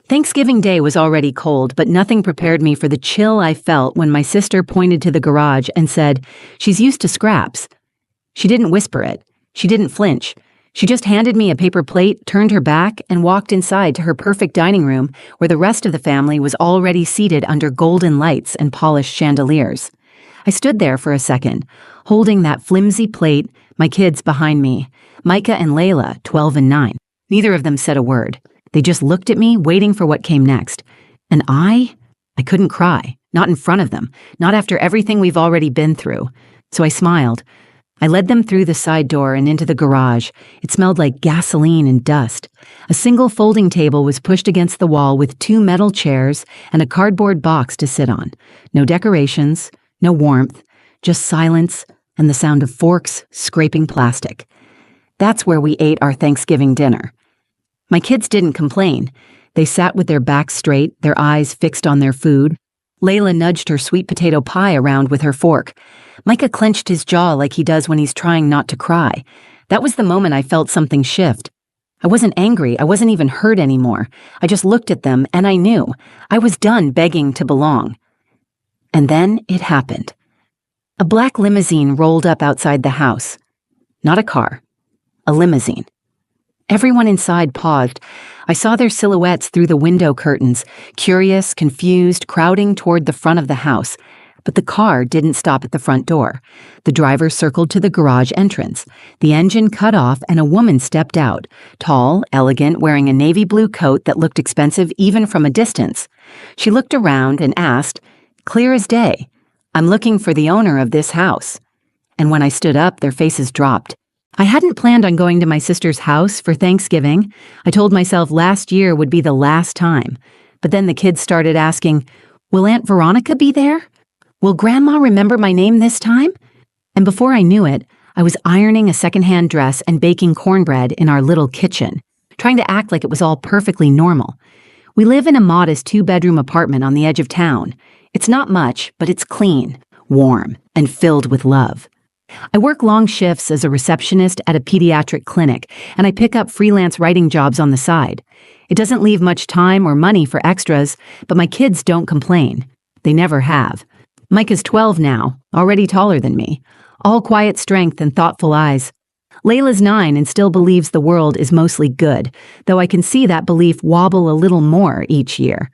Thanksgiving Day was already cold, but nothing prepared me for the chill I felt when my sister pointed to the garage and said, "She's used to scraps." She didn't whisper it. She didn't flinch. She just handed me a paper plate, turned her back, and walked inside to her perfect dining room where the rest of the family was already seated under golden lights and polished chandeliers. I stood there for a second, holding that flimsy plate, my kids behind me, Micah and Layla, 12 and 9. Neither of them said a word. They just looked at me, waiting for what came next. And I couldn't cry. Not in front of them. Not after everything we've already been through. So I smiled. I led them through the side door and into the garage. It smelled like gasoline and dust. A single folding table was pushed against the wall with 2 metal chairs and a cardboard box to sit on. No decorations, no warmth, just silence and the sound of forks scraping plastic. That's where we ate our Thanksgiving dinner. My kids didn't complain. They sat with their backs straight, their eyes fixed on their food. Layla nudged her sweet potato pie around with her fork. Micah clenched his jaw like he does when he's trying not to cry. That was the moment I felt something shift. I wasn't angry. I wasn't even hurt anymore. I just looked at them and I knew. I was done begging to belong. And then it happened. A black limousine rolled up outside the house. Not a car. A limousine. Everyone inside paused. I saw their silhouettes through the window curtains, curious, confused, crowding toward the front of the house. But the car didn't stop at the front door. The driver circled to the garage entrance. The engine cut off and a woman stepped out, tall, elegant, wearing a navy blue coat that looked expensive even from a distance. She looked around and asked, clear as day, "I'm looking for the owner of this house." And when I stood up, their faces dropped. I hadn't planned on going to my sister's house for Thanksgiving. I told myself last year would be the last time. But then the kids started asking, "Will Aunt Veronica be there? Will Grandma remember my name this time?" And before I knew it, I was ironing a secondhand dress and baking cornbread in our little kitchen, trying to act like it was all perfectly normal. We live in a modest 2-bedroom apartment on the edge of town. It's not much, but it's clean, warm, and filled with love. I work long shifts as a receptionist at a pediatric clinic, and I pick up freelance writing jobs on the side. It doesn't leave much time or money for extras, but my kids don't complain. They never have. Micah's 12 now, already taller than me. All quiet strength and thoughtful eyes. Layla's 9 and still believes the world is mostly good, though I can see that belief wobble a little more each year.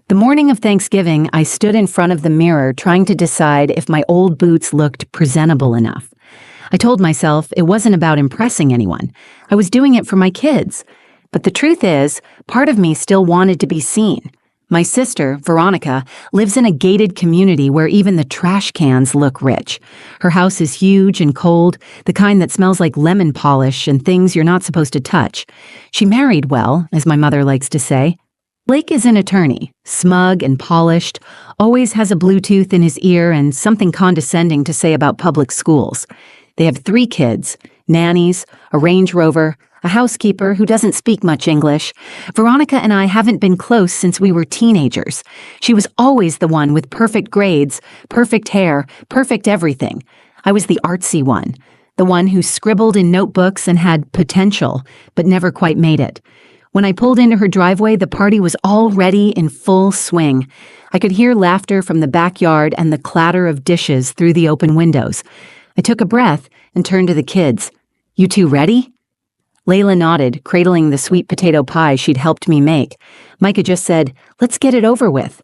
The morning of Thanksgiving, I stood in front of the mirror trying to decide if my old boots looked presentable enough. I told myself it wasn't about impressing anyone. I was doing it for my kids. But the truth is, part of me still wanted to be seen. My sister, Veronica, lives in a gated community where even the trash cans look rich. Her house is huge and cold, the kind that smells like lemon polish and things you're not supposed to touch. She married well, as my mother likes to say. Blake is an attorney, smug and polished, always has a Bluetooth in his ear and something condescending to say about public schools. They have 3 kids, nannies, a Range Rover, a housekeeper who doesn't speak much English. Veronica and I haven't been close since we were teenagers. She was always the one with perfect grades, perfect hair, perfect everything. I was the artsy one, the one who scribbled in notebooks and had potential, but never quite made it. When I pulled into her driveway, the party was already in full swing. I could hear laughter from the backyard and the clatter of dishes through the open windows. I took a breath and turned to the kids. "You 2 ready?" Layla nodded, cradling the sweet potato pie she'd helped me make. Micah just said, "Let's get it over with."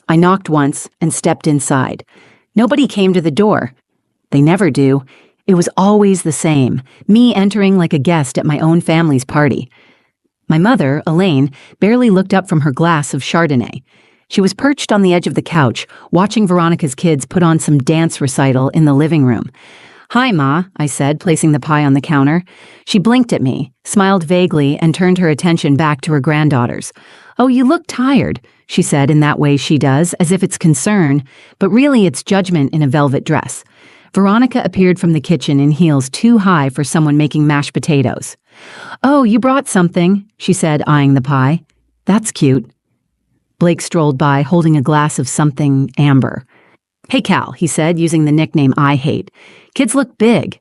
I knocked once and stepped inside. Nobody came to the door. They never do. It was always the same, me entering like a guest at my own family's party. My mother, Elaine, barely looked up from her glass of Chardonnay. She was perched on the edge of the couch, watching Veronica's kids put on some dance recital in the living room. "Hi, Ma," I said, placing the pie on the counter. She blinked at me, smiled vaguely, and turned her attention back to her granddaughters. "Oh, you look tired," she said in that way she does, as if it's concern, but really it's judgment in a velvet dress. Veronica appeared from the kitchen in heels too high for someone making mashed potatoes. "Oh, you brought something," she said, eyeing the pie. "That's cute." Blake strolled by, holding a glass of something amber. "Hey, Cal," he said, using the nickname I hate. "Kids look big."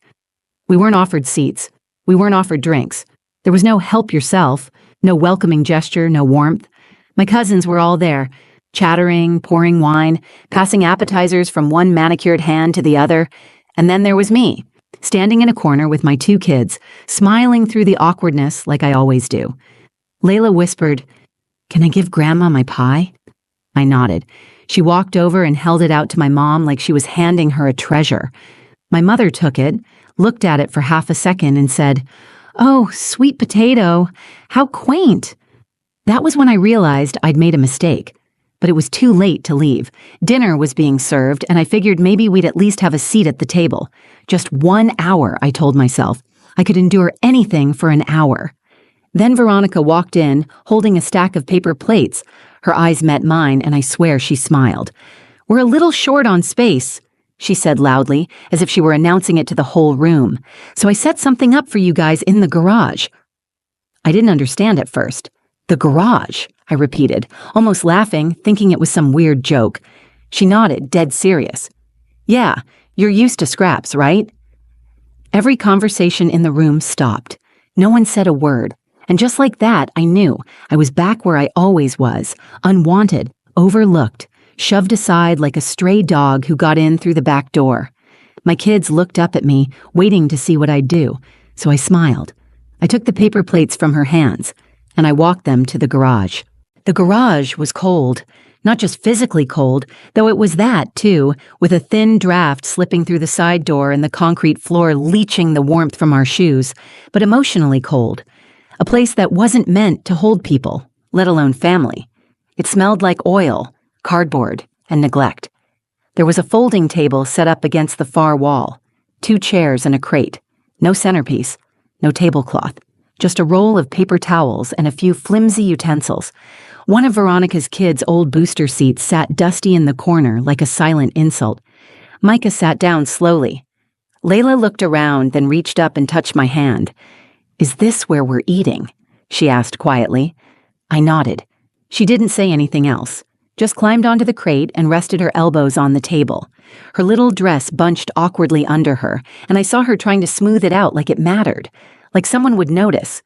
We weren't offered seats. We weren't offered drinks. There was no help yourself. No welcoming gesture, no warmth. My cousins were all there, chattering, pouring wine, passing appetizers from one manicured hand to the other, and then there was me, standing in a corner with my 2 kids, smiling through the awkwardness like I always do. Layla whispered, "Can I give Grandma my pie?" I nodded. She walked over and held it out to my mom like she was handing her a treasure. My mother took it, looked at it for half a second, and said, "Oh, sweet potato, how quaint." That was when I realized I'd made a mistake. But it was too late to leave. Dinner was being served, and I figured maybe we'd at least have a seat at the table. Just 1 hour, I told myself. I could endure anything for an hour. Then Veronica walked in, holding a stack of paper plates. Her eyes met mine, and I swear she smiled. "We're a little short on space," she said loudly, as if she were announcing it to the whole room. "So I set something up for you guys in the garage." I didn't understand at first. "The garage," I repeated, almost laughing, thinking it was some weird joke. She nodded, dead serious. "Yeah, you're used to scraps, right?" Every conversation in the room stopped. No one said a word. And just like that, I knew I was back where I always was, unwanted, overlooked, shoved aside like a stray dog who got in through the back door. My kids looked up at me, waiting to see what I'd do, so I smiled. I took the paper plates from her hands, and I walked them to the garage. The garage was cold, not just physically cold, though it was that, too, with a thin draft slipping through the side door and the concrete floor leaching the warmth from our shoes, but emotionally cold. A place that wasn't meant to hold people, let alone family. It smelled like oil, cardboard, and neglect. There was a folding table set up against the far wall, 2 chairs and a crate, no centerpiece, no tablecloth, just a roll of paper towels and a few flimsy utensils. One of Veronica's kids' old booster seats sat dusty in the corner like a silent insult. Micah sat down slowly. Layla looked around, then reached up and touched my hand. "Is this where we're eating?" she asked quietly. I nodded. She didn't say anything else, just climbed onto the crate and rested her elbows on the table. Her little dress bunched awkwardly under her, and I saw her trying to smooth it out like it mattered, like someone would notice.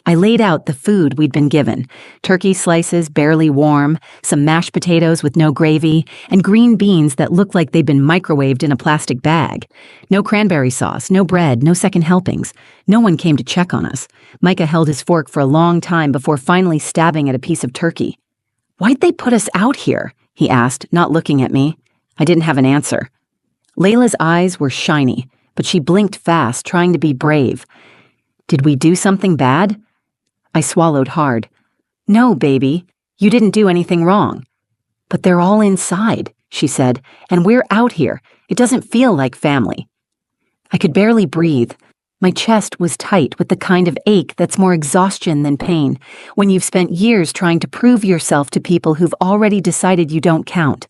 I laid out the food we'd been given, turkey slices barely warm, some mashed potatoes with no gravy, and green beans that looked like they'd been microwaved in a plastic bag. No cranberry sauce, no bread, no second helpings. No one came to check on us. Micah held his fork for a long time before finally stabbing at a piece of turkey. "Why'd they put us out here?" he asked, not looking at me. I didn't have an answer. Layla's eyes were shiny, but she blinked fast, trying to be brave. "Did we do something bad?" I swallowed hard. "No, baby, you didn't do anything wrong." "But they're all inside," she said, "and we're out here. It doesn't feel like family." I could barely breathe. My chest was tight with the kind of ache that's more exhaustion than pain, when you've spent years trying to prove yourself to people who've already decided you don't count.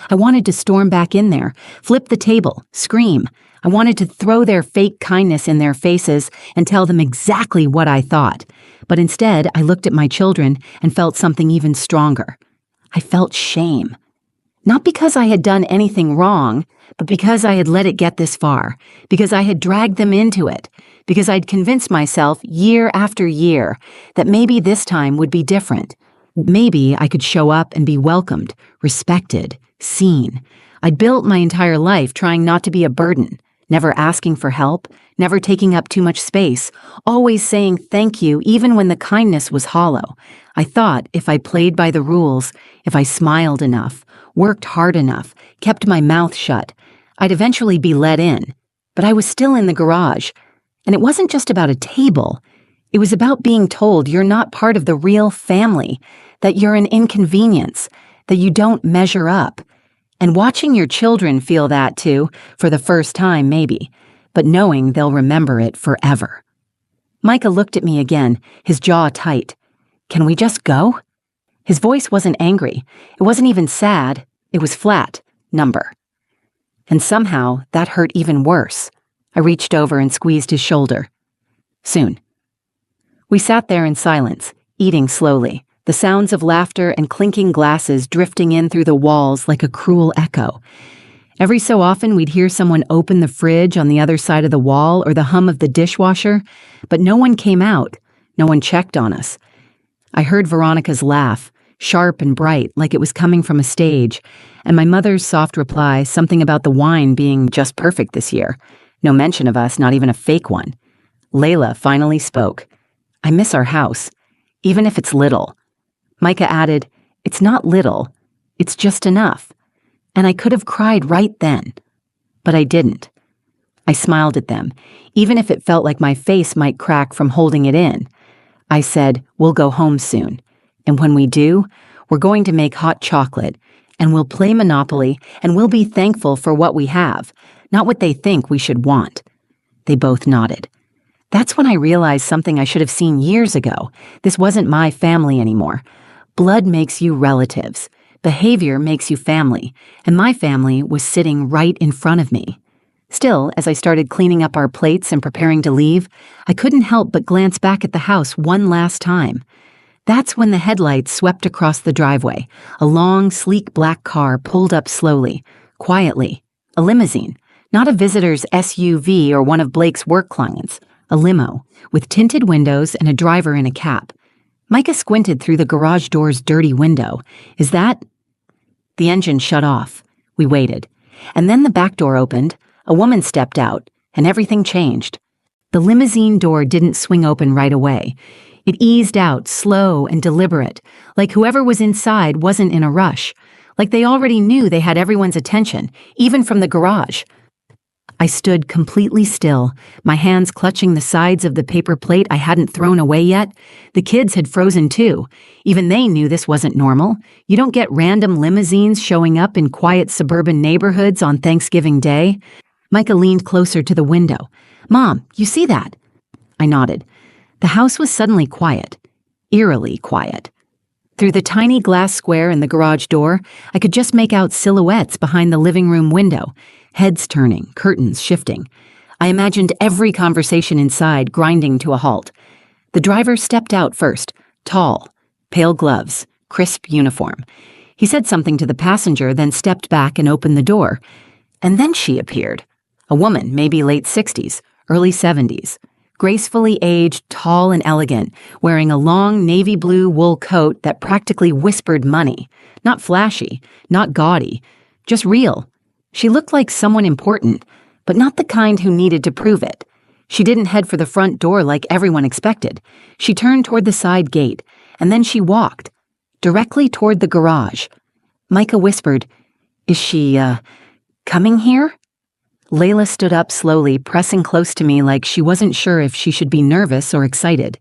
I wanted to storm back in there, flip the table, scream. I wanted to throw their fake kindness in their faces and tell them exactly what I thought. But instead, I looked at my children and felt something even stronger. I felt shame. Not because I had done anything wrong, but because I had let it get this far, because I had dragged them into it, because I'd convinced myself year after year that maybe this time would be different. Maybe I could show up and be welcomed, respected, seen. I'd built my entire life trying not to be a burden, never asking for help, never taking up too much space, always saying thank you even when the kindness was hollow. I thought if I played by the rules, if I smiled enough, worked hard enough, kept my mouth shut, I'd eventually be let in. But I was still in the garage, and it wasn't just about a table. It was about being told you're not part of the real family, that you're an inconvenience, that you don't measure up. And watching your children feel that too, for the first time maybe, but knowing they'll remember it forever. Micah looked at me again, his jaw tight. "Can we just go?" His voice wasn't angry. It wasn't even sad. It was flat, number. And somehow that hurt even worse. I reached over and squeezed his shoulder. "Soon." We sat there in silence, eating slowly, the sounds of laughter and clinking glasses drifting in through the walls like a cruel echo. Every so often we'd hear someone open the fridge on the other side of the wall or the hum of the dishwasher, but no one came out. No one checked on us. I heard Veronica's laugh, sharp and bright, like it was coming from a stage, and my mother's soft reply, something about the wine being just perfect this year. No mention of us, not even a fake one. Layla finally spoke. I miss our house, even if it's little. Micah added, it's not little, it's just enough. And I could have cried right then. But I didn't. I smiled at them, even if it felt like my face might crack from holding it in. I said, we'll go home soon. And when we do, we're going to make hot chocolate, and we'll play Monopoly, and we'll be thankful for what we have, not what they think we should want. They both nodded. That's when I realized something I should have seen years ago. This wasn't my family anymore. Blood makes you relatives. Behavior makes you family, and my family was sitting right in front of me. Still, as I started cleaning up our plates and preparing to leave, I couldn't help but glance back at the house one last time. That's when the headlights swept across the driveway. A long, sleek black car pulled up slowly, quietly. A limousine, not a visitor's SUV or one of Blake's work clients. A limo, with tinted windows and a driver in a cap. Micah squinted through the garage door's dirty window. Is that... The engine shut off. We waited. And then the back door opened, a woman stepped out, and everything changed. The limousine door didn't swing open right away. It eased out, slow and deliberate, like whoever was inside wasn't in a rush, like they already knew they had everyone's attention, even from the garage. I stood completely still, my hands clutching the sides of the paper plate I hadn't thrown away yet. The kids had frozen too. Even they knew this wasn't normal. You don't get random limousines showing up in quiet suburban neighborhoods on Thanksgiving Day. Micah leaned closer to the window. Mom, you see that? I nodded. The house was suddenly quiet, eerily quiet. Through the tiny glass square in the garage door, I could just make out silhouettes behind the living room window, heads turning, curtains shifting. I imagined every conversation inside grinding to a halt. The driver stepped out first, tall, pale gloves, crisp uniform. He said something to the passenger, then stepped back and opened the door. And then she appeared. A woman, maybe late 60s, early 70s. Gracefully aged, tall and elegant, wearing a long navy blue wool coat that practically whispered money. Not flashy, not gaudy, just real. She looked like someone important, but not the kind who needed to prove it. She didn't head for the front door like everyone expected. She turned toward the side gate, and then she walked, directly toward the garage. Micah whispered, "Is she, coming here?" Layla stood up slowly, pressing close to me like she wasn't sure if she should be nervous or excited.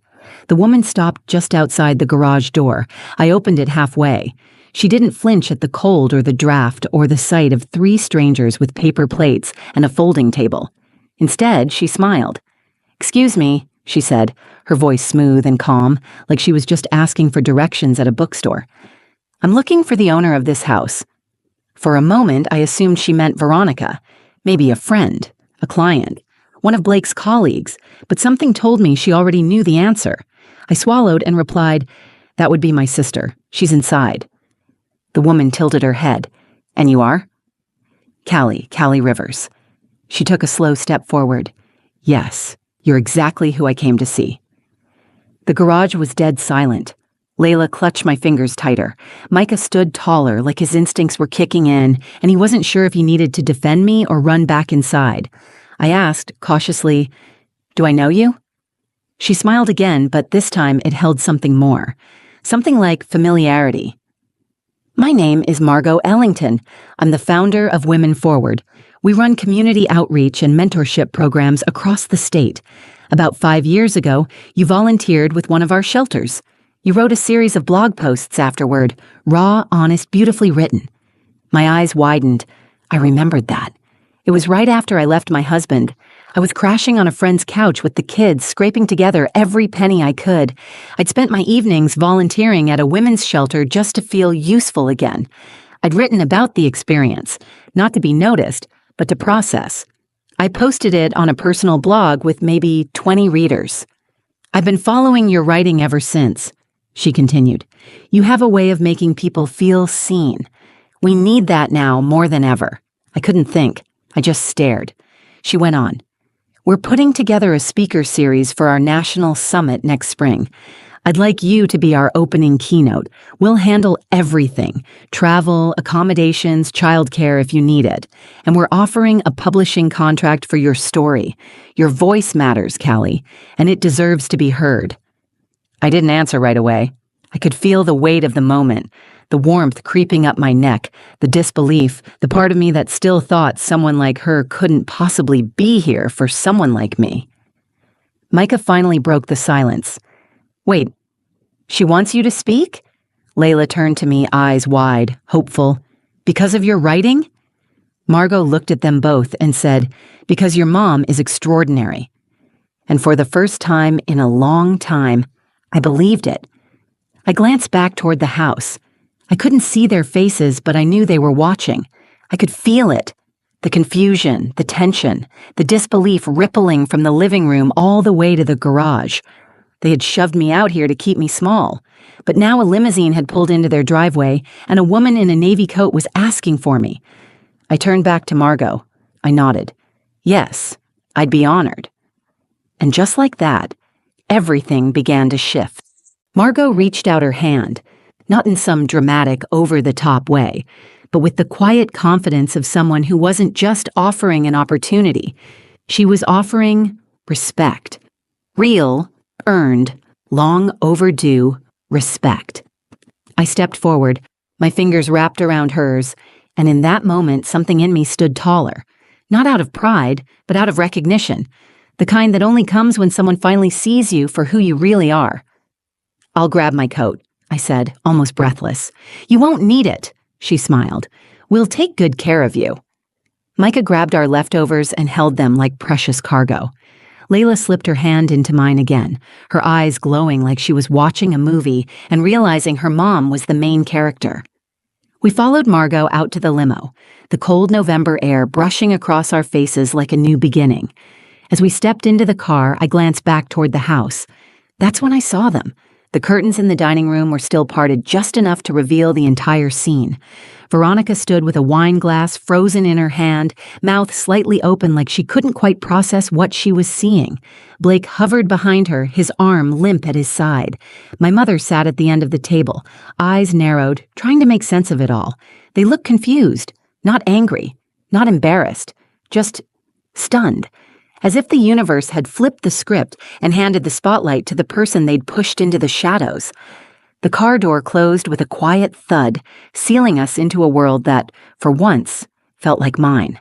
The woman stopped just outside the garage door. I opened it halfway. She didn't flinch at the cold or the draft or the sight of 3 strangers with paper plates and a folding table. Instead, she smiled. "Excuse me," she said, her voice smooth and calm, like she was just asking for directions at a bookstore. "I'm looking for the owner of this house." For a moment, I assumed she meant Veronica. Maybe a friend, a client, one of Blake's colleagues, but something told me she already knew the answer. I swallowed and replied, "That would be my sister. She's inside." The woman tilted her head. "And you are?" Callie Rivers." She took a slow step forward. "Yes, you're exactly who I came to see." The garage was dead silent. Layla clutched my fingers tighter. Micah stood taller, like his instincts were kicking in, and he wasn't sure if he needed to defend me or run back inside. I asked, cautiously, "Do I know you?" She smiled again, but this time it held something more. Something like familiarity. "My name is Margot Ellington. I'm the founder of Women Forward. We run community outreach and mentorship programs across the state. About 5 years ago, you volunteered with one of our shelters. You wrote a series of blog posts afterward, raw, honest, beautifully written." My eyes widened. I remembered that. It was right after I left my husband. I was crashing on a friend's couch with the kids, scraping together every penny I could. I'd spent my evenings volunteering at a women's shelter just to feel useful again. I'd written about the experience, not to be noticed, but to process. I posted it on a personal blog with maybe 20 readers. "I've been following your writing ever since," she continued. "You have a way of making people feel seen. We need that now more than ever." I couldn't think. I just stared. She went on. "We're putting together a speaker series for our national summit next spring. I'd like you to be our opening keynote. We'll handle everything: travel, accommodations, childcare if you need it. And we're offering a publishing contract for your story. Your voice matters, Callie, and it deserves to be heard." I didn't answer right away. I could feel the weight of the moment, the warmth creeping up my neck, the disbelief, the part of me that still thought someone like her couldn't possibly be here for someone like me. Micah finally broke the silence. "Wait, she wants you to speak?" Layla turned to me, eyes wide, hopeful. "Because of your writing?" Margot looked at them both and said, "Because your mom is extraordinary." And for the first time in a long time, I believed it. I glanced back toward the house. I couldn't see their faces, but I knew they were watching. I could feel it. The confusion, the tension, the disbelief rippling from the living room all the way to the garage. They had shoved me out here to keep me small, but now a limousine had pulled into their driveway and a woman in a navy coat was asking for me. I turned back to Margot. I nodded. Yes, I'd be honored. And just like that, everything began to shift. Margot reached out her hand, not in some dramatic, over-the-top way, but with the quiet confidence of someone who wasn't just offering an opportunity. She was offering respect. Real, earned, long overdue respect. I stepped forward, my fingers wrapped around hers, and in that moment something in me stood taller. Not out of pride, but out of recognition. The kind that only comes when someone finally sees you for who you really are. "I'll grab my coat," I said, almost breathless. "You won't need it," she smiled. "We'll take good care of you." Micah grabbed our leftovers and held them like precious cargo. Layla slipped her hand into mine again, her eyes glowing like she was watching a movie and realizing her mom was the main character. We followed Margot out to the limo, the cold November air brushing across our faces like a new beginning. As we stepped into the car, I glanced back toward the house. That's when I saw them. The curtains in the dining room were still parted just enough to reveal the entire scene. Veronica stood with a wine glass frozen in her hand, mouth slightly open like she couldn't quite process what she was seeing. Blake hovered behind her, his arm limp at his side. My mother sat at the end of the table, eyes narrowed, trying to make sense of it all. They looked confused, not angry, not embarrassed, just stunned. As if the universe had flipped the script and handed the spotlight to the person they'd pushed into the shadows. The car door closed with a quiet thud, sealing us into a world that, for once, felt like mine.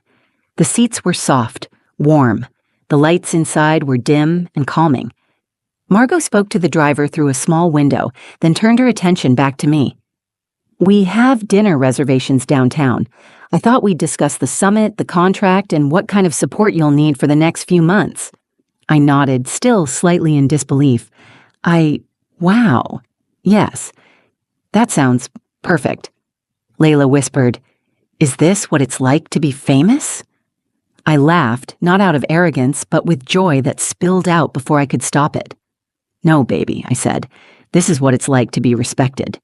The seats were soft, warm. The lights inside were dim and calming. Margot spoke to the driver through a small window, then turned her attention back to me. "We have dinner reservations downtown. I thought we'd discuss the summit, the contract, and what kind of support you'll need for the next few months." I nodded, still slightly in disbelief. Wow. Yes. That sounds perfect. Layla whispered, "Is this what it's like to be famous?" I laughed, not out of arrogance, but with joy that spilled out before I could stop it. "No, baby," I said. "This is what it's like to be respected."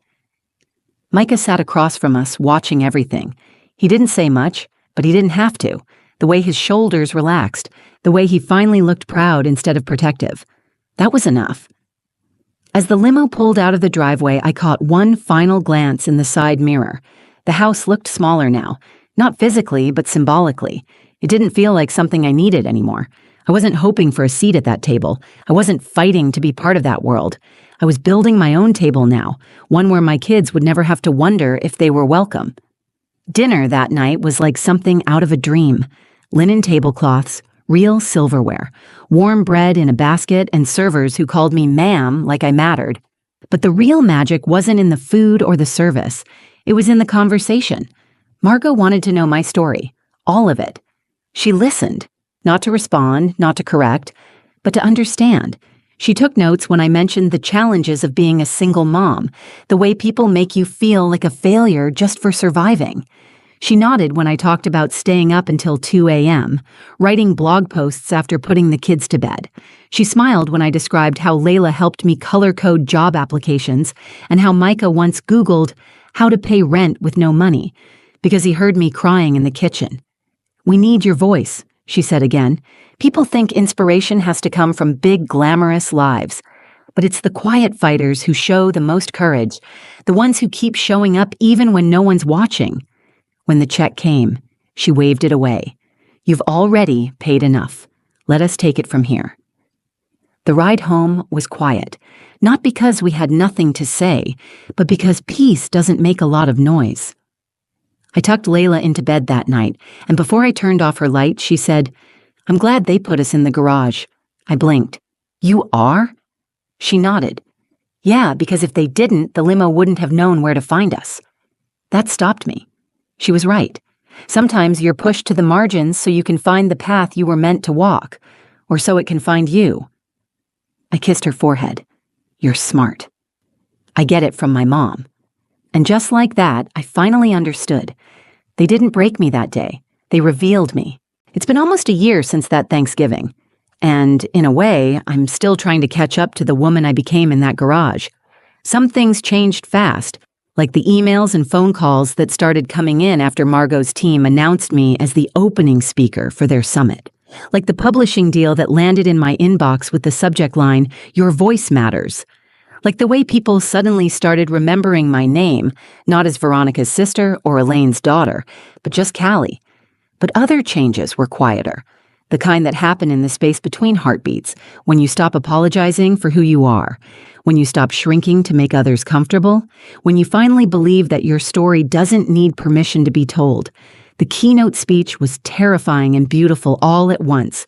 Micah sat across from us, watching everything. He didn't say much, but he didn't have to. The way his shoulders relaxed, the way he finally looked proud instead of protective. That was enough. As the limo pulled out of the driveway, I caught one final glance in the side mirror. The house looked smaller now, not physically, but symbolically. It didn't feel like something I needed anymore. I wasn't hoping for a seat at that table. I wasn't fighting to be part of that world. I was building my own table now, one where my kids would never have to wonder if they were welcome. Dinner that night was like something out of a dream. Linen tablecloths, real silverware, warm bread in a basket, and servers who called me ma'am like I mattered. But the real magic wasn't in the food or the service. It was in the conversation. Margot wanted to know my story, all of it. She listened, not to respond, not to correct, but to understand. She took notes when I mentioned the challenges of being a single mom, the way people make you feel like a failure just for surviving. She nodded when I talked about staying up until 2 a.m., writing blog posts after putting the kids to bed. She smiled when I described how Layla helped me color code job applications and how Micah once Googled how to pay rent with no money because he heard me crying in the kitchen. "We need your voice," she said again. "People think inspiration has to come from big, glamorous lives. But it's the quiet fighters who show the most courage, the ones who keep showing up even when no one's watching. When the check came, she waved it away. You've already paid enough. Let us take it from here. The ride home was quiet, not because we had nothing to say, but because peace doesn't make a lot of noise. I tucked Layla into bed that night, and before I turned off her light, she said, I'm glad they put us in the garage. I blinked. You are? She nodded. Yeah, because if they didn't, the limo wouldn't have known where to find us. That stopped me. She was right. Sometimes you're pushed to the margins so you can find the path you were meant to walk, or so it can find you. I kissed her forehead. You're smart. I get it from my mom. And just like that, I finally understood. They didn't break me that day. They revealed me. It's been almost a year since that Thanksgiving. And in a way, I'm still trying to catch up to the woman I became in that garage. Some things changed fast, like the emails and phone calls that started coming in after Margot's team announced me as the opening speaker for their summit. Like the publishing deal that landed in my inbox with the subject line, Your Voice Matters. Like the way people suddenly started remembering my name, not as Veronica's sister or Elaine's daughter, but just Callie. But other changes were quieter, the kind that happen in the space between heartbeats, when you stop apologizing for who you are, when you stop shrinking to make others comfortable, when you finally believe that your story doesn't need permission to be told. The keynote speech was terrifying and beautiful all at once.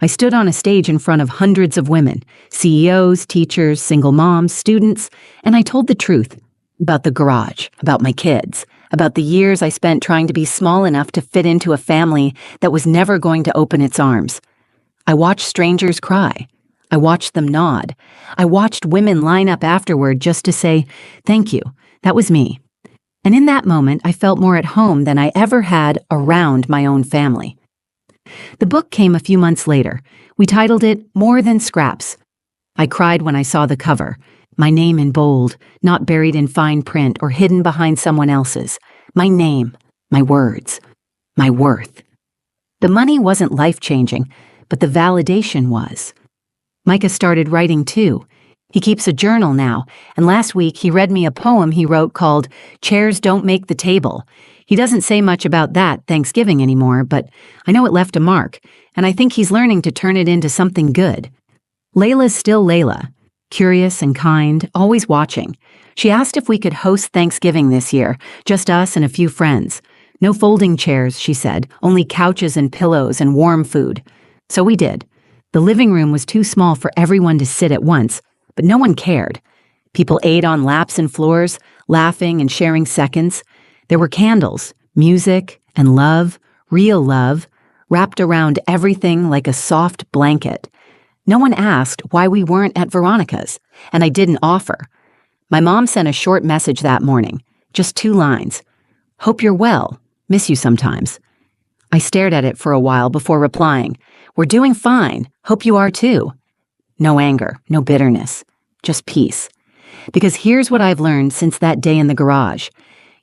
I stood on a stage in front of hundreds of women, CEOs, teachers, single moms, students, and I told the truth about the garage, about my kids, about the years I spent trying to be small enough to fit into a family that was never going to open its arms. I watched strangers cry. I watched them nod. I watched women line up afterward just to say, thank you, that was me. And in that moment, I felt more at home than I ever had around my own family. The book came a few months later. We titled it More Than Scraps. I cried when I saw the cover, my name in bold, not buried in fine print or hidden behind someone else's. My name, my words, my worth. The money wasn't life-changing, but the validation was. Micah started writing too. He keeps a journal now, and last week he read me a poem he wrote called Chairs Don't Make the Table. He doesn't say much about that Thanksgiving anymore, but I know it left a mark, and I think he's learning to turn it into something good. Layla's still Layla, curious and kind, always watching. She asked if we could host Thanksgiving this year, just us and a few friends. No folding chairs, she said, only couches and pillows and warm food. So we did. The living room was too small for everyone to sit at once, but no one cared. People ate on laps and floors, laughing and sharing seconds. There were candles, music, and love, real love, wrapped around everything like a soft blanket. No one asked why we weren't at Veronica's, and I didn't offer. My mom sent a short message that morning, just 2 lines. Hope you're well. Miss you sometimes. I stared at it for a while before replying. We're doing fine. Hope you are too. No anger, no bitterness, just peace. Because here's what I've learned since that day in the garage.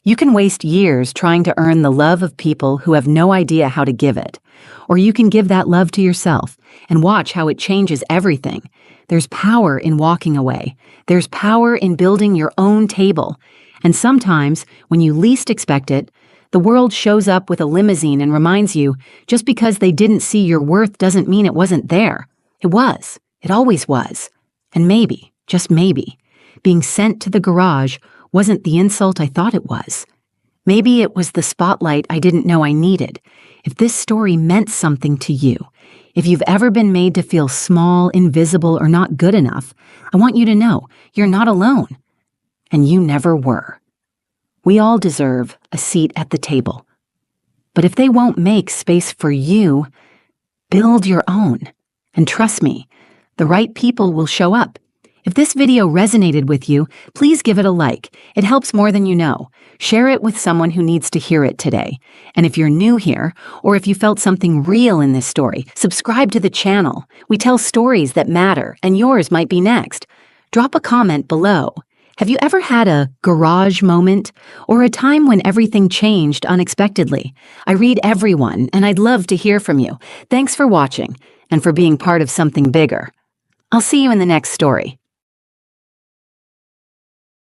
You can waste years trying to earn the love of people who have no idea how to give it. Or you can give that love to yourself and watch how it changes everything. There's power in walking away. There's power in building your own table. And sometimes, when you least expect it, the world shows up with a limousine and reminds you, just because they didn't see your worth doesn't mean it wasn't there. It was. It always was. And maybe, just maybe, being sent to the garage wasn't the insult I thought it was. Maybe it was the spotlight I didn't know I needed. If this story meant something to you, if you've ever been made to feel small, invisible, or not good enough, I want you to know you're not alone. And you never were. We all deserve a seat at the table. But if they won't make space for you, build your own. And trust me, the right people will show up. If this video resonated with you, please give it a like. It helps more than you know. Share it with someone who needs to hear it today. And if you're new here, or if you felt something real in this story, subscribe to the channel. We tell stories that matter, and yours might be next. Drop a comment below. Have you ever had a garage moment, or a time when everything changed unexpectedly? I read everyone, and I'd love to hear from you. Thanks for watching, and for being part of something bigger. I'll see you in the next story.